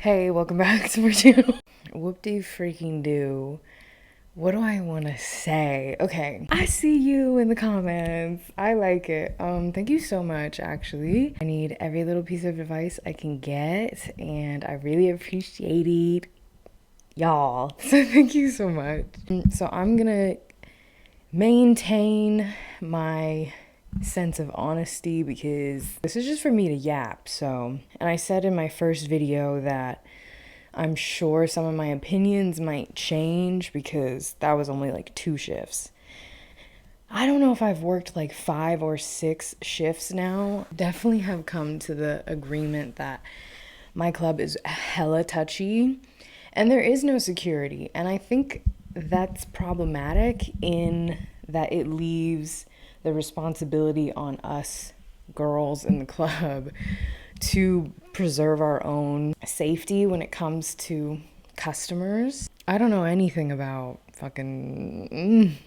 Hey, welcome back to part two. Whoop-de-freaking-do. What do I want to say? Okay, I see you in the comments. I like it. Thank you so much, actually. I need every little piece of advice I can get, and I really appreciate it, y'all. So thank you so much. So I'm gonna maintain my sense of honesty because this is just for me to yap. So, and I said in my first video that I'm sure some of my opinions might change because that was only like 2 shifts. I don't know if I've worked like 5 or 6 shifts now. Definitely have come to the agreement that my club is hella touchy and there is no security. And I think that's problematic in that it leaves the responsibility on us girls in the club to preserve our own safety when it comes to customers. I don't know anything about fucking...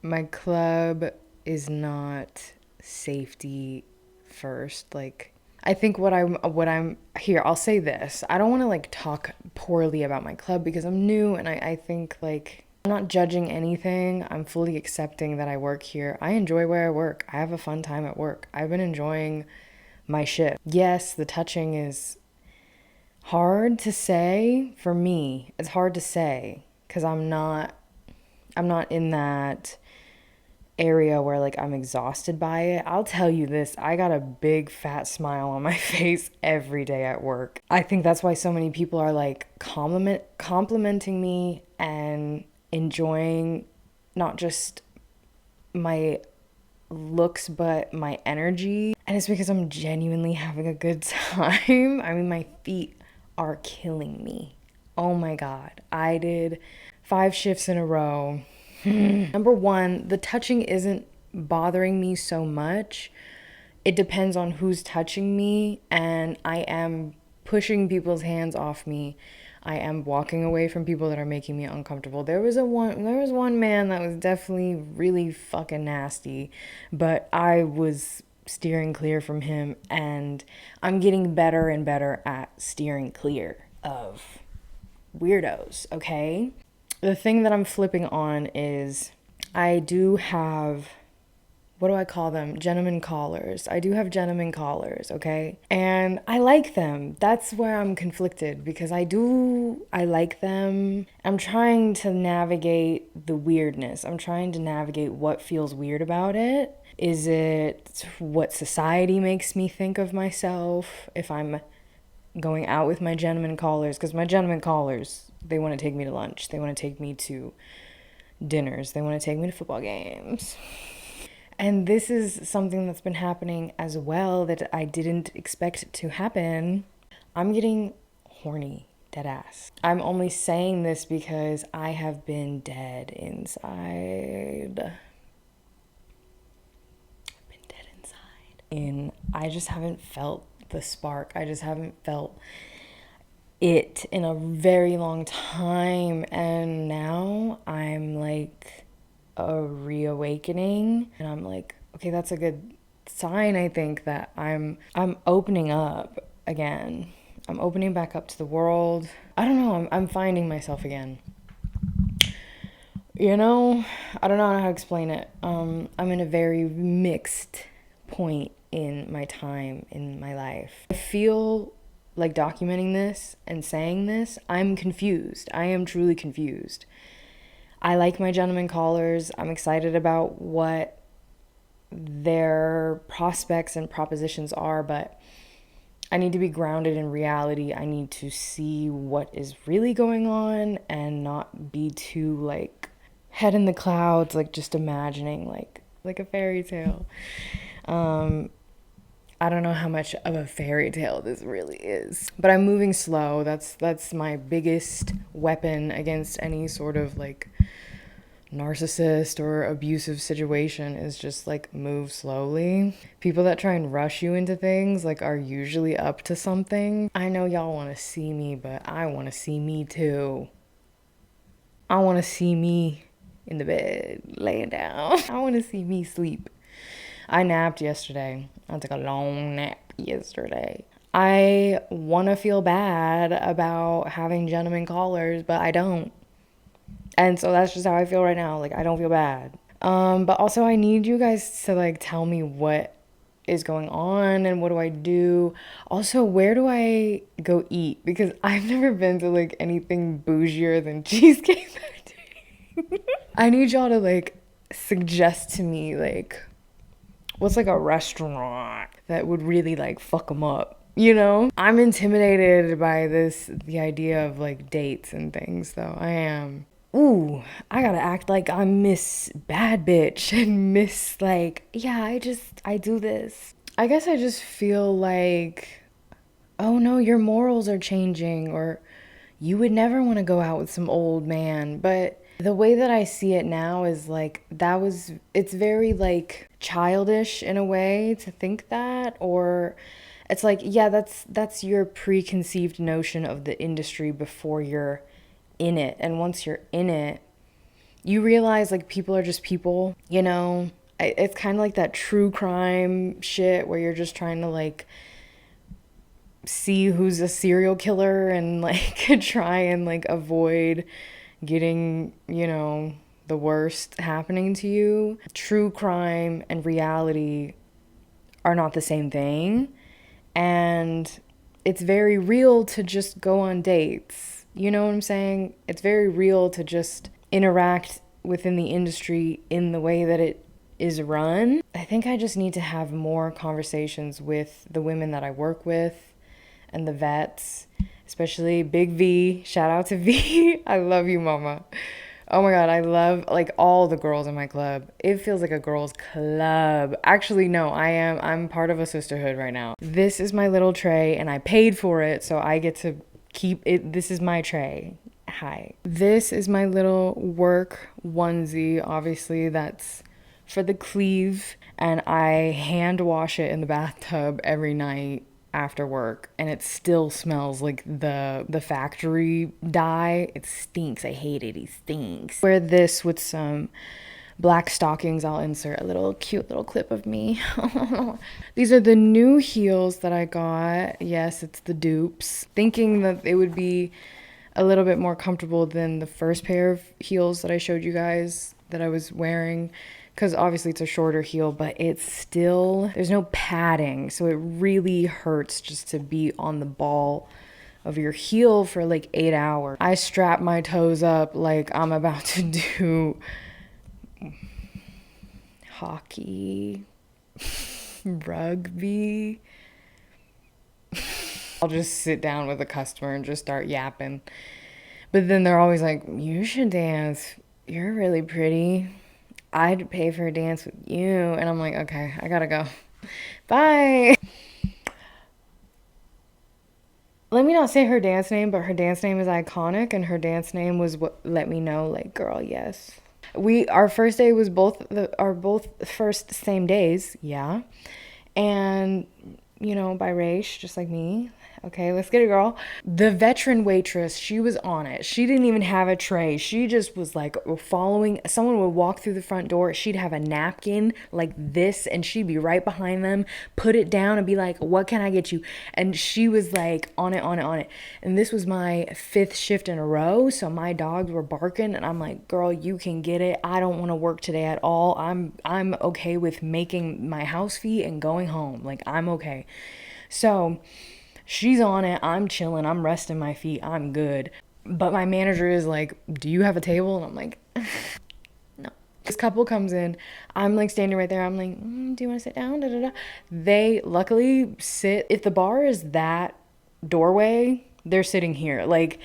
My club is not safety first. Like, I think what I'm here, I'll say this. I don't want to like talk poorly about my club because I'm new and I think like I'm not judging anything. I'm fully accepting that I work here. I enjoy where I work. I have a fun time at work. I've been enjoying my shift. Yes, the touching is hard to say for me. It's hard to say because I'm not in that area where like I'm exhausted by it. I'll tell you this, I got a big fat smile on my face every day at work. I think that's why so many people are like complimenting me and enjoying not just my looks but my energy, and it's because I'm genuinely having a good time. I mean, my feet are killing me. Oh my god, I did 5 shifts in a row. Number one, the touching isn't bothering me so much. It depends on who's touching me, and I am pushing people's hands off me. I am walking away from people that are making me uncomfortable. There was one man that was definitely really fucking nasty, but I was steering clear from him, and I'm getting better and better at steering clear of weirdos, okay? The thing that I'm flipping on is I do have, what do I call them? Gentlemen callers. I do have gentlemen callers, okay? And I like them. That's where I'm conflicted because I like them. I'm trying to navigate the weirdness. I'm trying to navigate what feels weird about it. Is it what society makes me think of myself if I'm going out with my gentlemen callers? Because my gentlemen callers, they want to take me to lunch. They want to take me to dinners. They want to take me to football games. And this is something that's been happening as well that I didn't expect to happen. I'm getting horny, dead ass. I'm only saying this because I have been dead inside. I've been dead inside. And I just haven't felt the spark. I just haven't felt it in a very long time. And now I'm like a reawakening, and I'm like, okay, that's a good sign. I think that I'm opening up again. I'm opening back up to the world. I don't know, I'm finding myself again. You know, I don't know how to explain it. I'm in a very mixed point in my time in my life. I feel like documenting this and saying this, I'm confused. I am truly confused. I like my gentlemen callers. I'm excited about what their prospects and propositions are, but I need to be grounded in reality. I need to see what is really going on and not be too like head in the clouds, like just imagining like a fairy tale. I don't know how much of a fairy tale this really is, but I'm moving slow. That's my biggest weapon against any sort of like narcissist or abusive situation, is just like move slowly. People that try and rush you into things like are usually up to something. I know y'all want to see me, but I want to see me too. I want to see me in the bed laying down. I want to see me sleep. I napped yesterday. I took a long nap yesterday. I want to feel bad about having gentlemen callers, but I don't. And so that's just how I feel right now. Like, I don't feel bad. But also I need you guys to like tell me what is going on and what do I do. Also, where do I go eat? Because I've never been to like anything bougier than Cheesecake Factory. I need y'all to like suggest to me like what's like a restaurant that would really like fuck them up. You know, I'm intimidated by the idea of like dates and things, though. I am. Ooh, I gotta act like I'm Miss Bad Bitch and Miss, like, yeah, I do this. I guess I just feel like, oh no, your morals are changing, or you would never want to go out with some old man. But the way that I see it now is like, it's very like childish in a way to think that, or it's like, yeah, that's your preconceived notion of the industry before you're in it. And once you're in it, you realize like people are just people, you know? It's kind of like that true crime shit where you're just trying to like see who's a serial killer and like try and like avoid getting, you know, the worst happening to you. True crime and reality are not the same thing. And it's very real to just go on dates. You know what I'm saying? It's very real to just interact within the industry in the way that it is run. I think I just need to have more conversations with the women that I work with and the vets, especially Big V. Shout out to V. I love you, mama. Oh my God, I love like all the girls in my club. It feels like a girls' club. Actually, no, I'm part of a sisterhood right now. This is my little tray and I paid for it, so I get to keep it. This is my tray. Hi. This is my little work onesie. Obviously, that's for the cleave, and I hand wash it in the bathtub every night after work, and it still smells like the factory dye. It stinks. I hate it. It stinks. Wear this with some black stockings. I'll insert a little cute little clip of me. These are the new heels that I got. Yes, it's the dupes. Thinking that it would be a little bit more comfortable than the first pair of heels that I showed you guys that I was wearing, because obviously it's a shorter heel, but it's still, there's no padding, so it really hurts just to be on the ball of your heel for like 8 hours. I strap my toes up like I'm about to do hockey, rugby. I'll just sit down with a customer and just start yapping. But then they're always like, you should dance. You're really pretty. I'd pay for a dance with you. And I'm like, okay, I gotta go. Bye. Let me not say her dance name, but her dance name is iconic, and her dance name was what let me know, like, girl, yes. Our first day was both first same days, yeah. And, you know, biracial, just like me. Okay, let's get it, girl. The veteran waitress, she was on it. She didn't even have a tray. She just was like following. Someone would walk through the front door. She'd have a napkin like this, and she'd be right behind them, put it down and be like, what can I get you? And she was like on it, on it, on it. And this was my 5th shift in a row. So my dogs were barking, and I'm like, girl, you can get it. I don't want to work today at all. I'm okay with making my house fee and going home. Like, I'm okay. So she's on it. I'm chilling. I'm resting my feet. I'm good. But my manager is like, do you have a table? And I'm like, no. This couple comes in. I'm like standing right there. I'm like, do you want to sit down? Da, da, da. They luckily sit. If the bar is that doorway, they're sitting here. Like,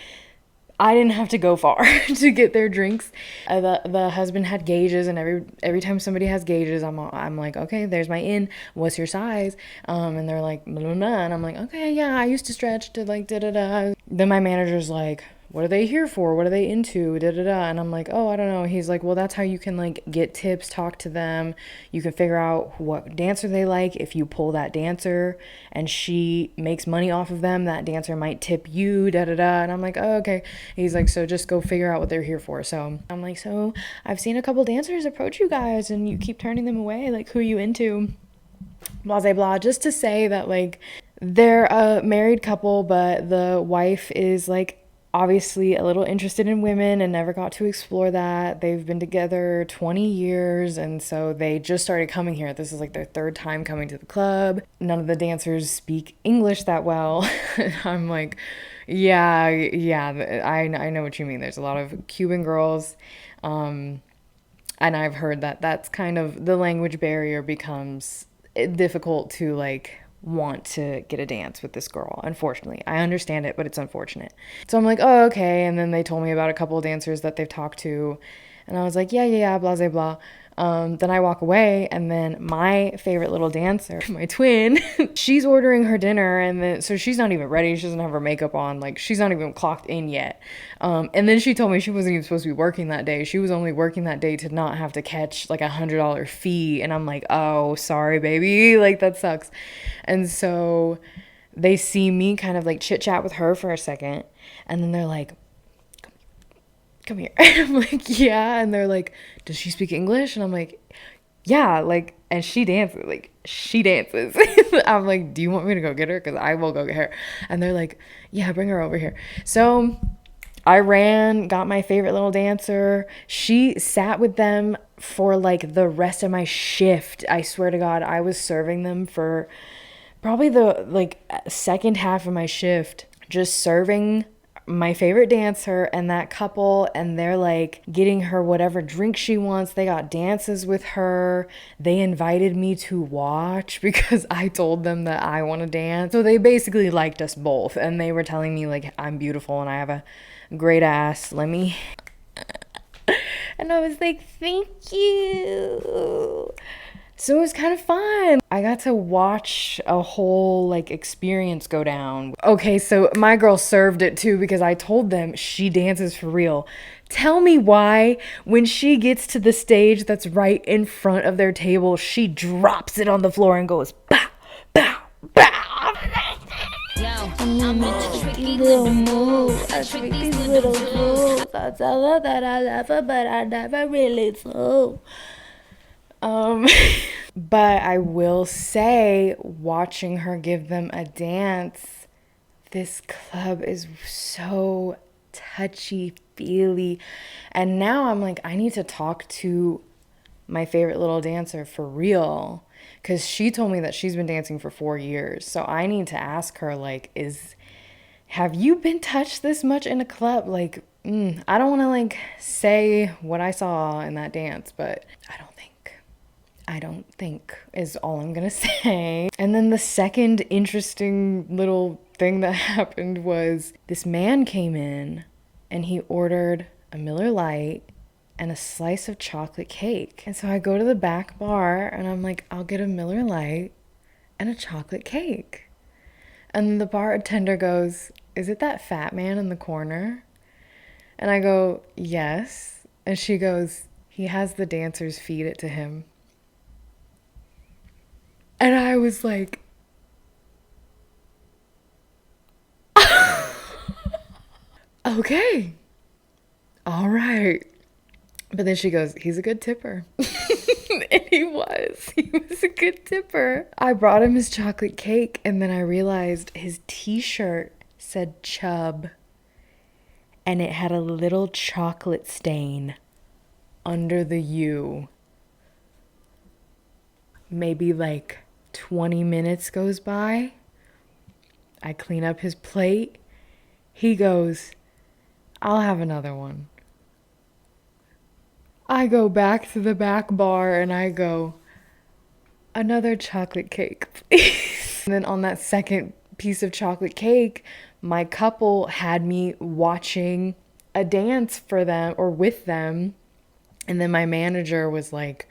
I didn't have to go far to get their drinks. The husband had gauges, and every time somebody has gauges, I'm like, okay, there's my in. What's your size? And they're like, blah, blah, blah. And I'm like, okay, yeah, I used to stretch to like da da da. Then my manager's like, what are they here for? What are they into? Da da da. And I'm like, oh, I don't know. He's like, well, that's how you can like get tips, talk to them. You can figure out what dancer they like. If you pull that dancer and she makes money off of them, that dancer might tip you, da da da. And I'm like, oh, okay. He's like, so just go figure out what they're here for. So I'm like, so I've seen a couple dancers approach you guys and you keep turning them away. Like, who are you into? Blah, blah, blah. Just to say that, like, They're a married couple, but the wife is like obviously a little interested in women and never got to explore that. They've been together 20 years, and so they just started coming here. This is like their third time coming to the club. None of the dancers speak English that well. I'm like, yeah, I know what you mean. There's a lot of Cuban girls. And I've heard that that's kind of the language barrier becomes difficult to like want to get a dance with this girl. Unfortunately, I understand it, but it's unfortunate. So I'm like, oh, okay. And then they told me about a couple of dancers that they've talked to, and I was like, yeah, blah, blah, blah. Then I walk away, and then my favorite little dancer, my twin, she's ordering her dinner, and then so she's not even ready. She doesn't have her makeup on, like she's not even clocked in yet. And then she told me she wasn't even supposed to be working that day. She was only working that day to not have to catch like $100 fee. And I'm like, oh, sorry, baby, like that sucks. And so they see me kind of like chit chat with her for a second, and then they're like, come here. And I'm like, yeah. And they're like, does she speak English? And I'm like, yeah, like, and she dances, like, she dances. I'm like, do you want me to go get her? Because I will go get her. And they're like, yeah, bring her over here. So I ran, got my favorite little dancer. She sat with them for like the rest of my shift. I swear to God, I was serving them for probably the like second half of my shift, just serving my favorite dancer and that couple, and they're like getting her whatever drink she wants. They got dances with her. They invited me to watch because I told them that I want to dance. So they basically liked us both, and they were telling me like I'm beautiful and I have a great ass. Let me and I was like, thank you. So it was kind of fun. I got to watch a whole like experience go down. Okay, so my girl served it too because I told them she dances for real. Tell me why when she gets to the stage that's right in front of their table, she drops it on the floor and goes bow, bow, bow. I'm a tricky little move. I trick these little moves. I tell her that I love her, but I never really do. But I will say, watching her give them a dance, this club is so touchy-feely. And now I'm like, I need to talk to my favorite little dancer for real. Because she told me that she's been dancing for 4 years. So I need to ask her, like, have you been touched this much in a club? Like, I don't want to, like, say what I saw in that dance, but I don't think is all I'm gonna say. And then the second interesting little thing that happened was this man came in and he ordered a Miller Lite and a slice of chocolate cake. And so I go to the back bar and I'm like, I'll get a Miller Lite and a chocolate cake. And the bartender goes, is it that fat man in the corner? And I go, yes. And she goes, he has the dancers feed it to him. And I was like, okay, all right. But then she goes, he's a good tipper. And he was a good tipper. I brought him his chocolate cake, and then I realized his t-shirt said Chub, and it had a little chocolate stain under the U. Maybe like 20 minutes goes by. I clean up his plate. He goes, I'll have another one. I go back to the back bar and I go, another chocolate cake, please. And then on that second piece of chocolate cake, my couple had me watching a dance for them or with them. And then my manager was like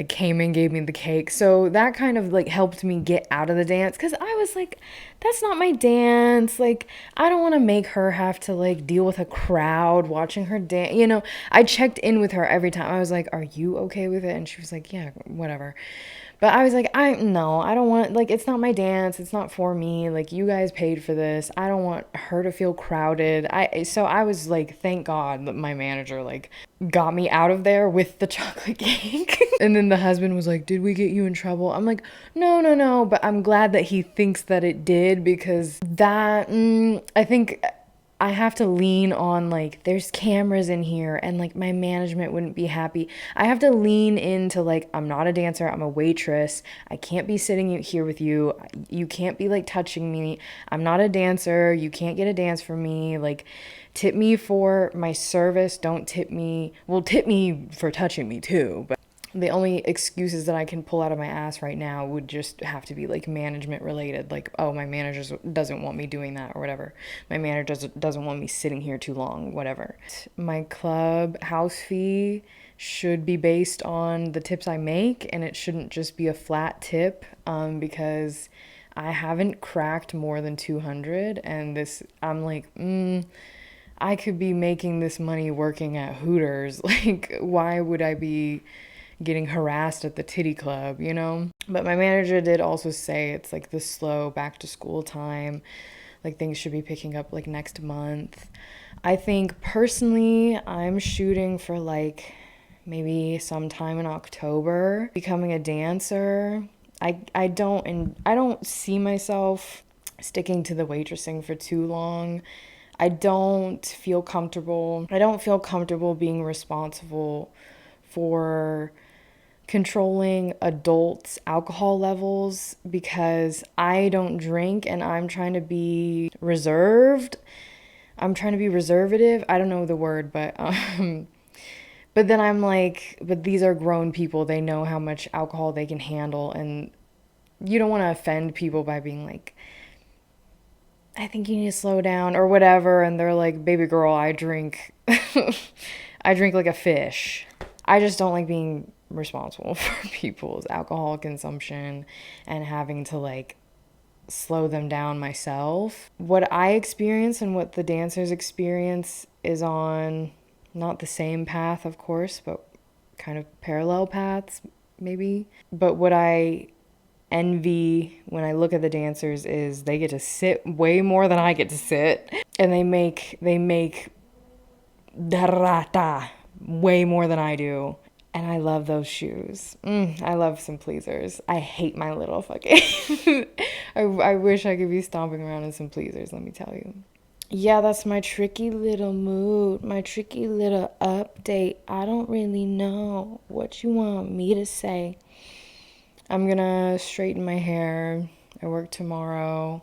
came and gave me the cake. So that kind of like helped me get out of the dance, because I was like, that's not my dance. Like, I don't want to make her have to like deal with a crowd watching her dance. You know, I checked in with her every time. I was like, are you okay with it? And she was like, yeah, whatever. But I was like, no, I don't want, like, it's not my dance. It's not for me. Like, you guys paid for this. I don't want her to feel crowded. So I was like, thank God that my manager, like, got me out of there with the chocolate cake. And then the husband was like, did we get you in trouble? I'm like, no, but I'm glad that he thinks that it did, because that, I think I have to lean on, like, there's cameras in here and like my management wouldn't be happy. I have to lean into, like, I'm not a dancer, I'm a waitress. I can't be sitting here with you. You can't be like touching me. I'm not a dancer. You can't get a dance from me. Like, tip me for my service. Don't tip me. Well, tip me for touching me too. But the only excuses that I can pull out of my ass right now would just have to be like management related. Like, oh, my manager doesn't want me doing that or whatever. My manager doesn't want me sitting here too long, whatever. My club house fee should be based on the tips I make, and it shouldn't just be a flat tip, because I haven't cracked more than 200, and this, I'm like, I could be making this money working at Hooters. Like, why would I be getting harassed at the titty club, you know? But my manager did also say it's like the slow back to school time. Like, things should be picking up like next month. I think personally, I'm shooting for like maybe sometime in October becoming a dancer. I don't see myself sticking to the waitressing for too long. I don't feel comfortable being responsible for controlling adults' alcohol levels, because I don't drink and I'm trying to be reserved. I'm trying to be reservative. I don't know the word, but then I'm like, but these are grown people. They know how much alcohol they can handle, and you don't want to offend people by being like, I think you need to slow down or whatever. And they're like, baby girl, I drink I drink like a fish. I just don't like being responsible for people's alcohol consumption and having to like slow them down myself. What I experience and what the dancers experience is on not the same path, of course, but kind of parallel paths maybe. But what I envy when I look at the dancers is they get to sit way more than I get to sit, and they make way more than I do. And I love those shoes. I love some pleasers. I hate my little fucking... I wish I could be stomping around in some pleasers, let me tell you. Yeah, that's my tricky little mood, my tricky little update. I don't really know what you want me to say. I'm gonna straighten my hair. I work tomorrow.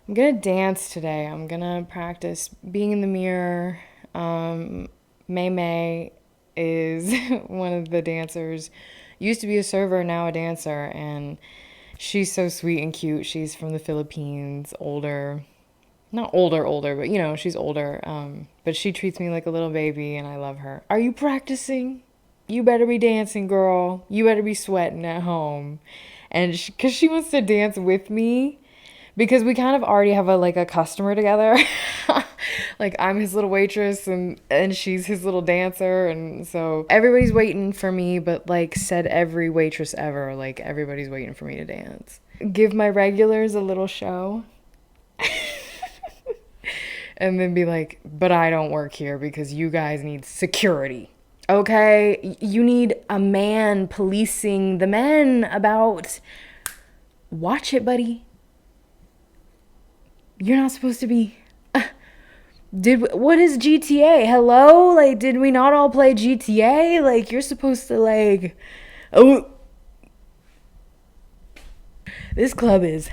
I'm gonna dance today. I'm gonna practice being in the mirror. May is one of the dancers. Used to be a server, now a dancer, and she's so sweet and cute. She's from the Philippines, older. Not older, but you know, she's older. But she treats me like a little baby, and I love her. Are you practicing? You better be dancing, girl. You better be sweating at home. And because she wants to dance with me, because we kind of already have a customer together. Like, I'm his little waitress and she's his little dancer, and so everybody's waiting for me, but like said every waitress ever, like everybody's waiting for me to dance. Give my regulars a little show. And then be like, but I don't work here because you guys need security. Okay? You need a man policing the men about... Watch it, buddy. You're not supposed to be... What is GTA? Hello? Like, did we not all play GTA? Like, you're supposed to, like... Oh... This club is...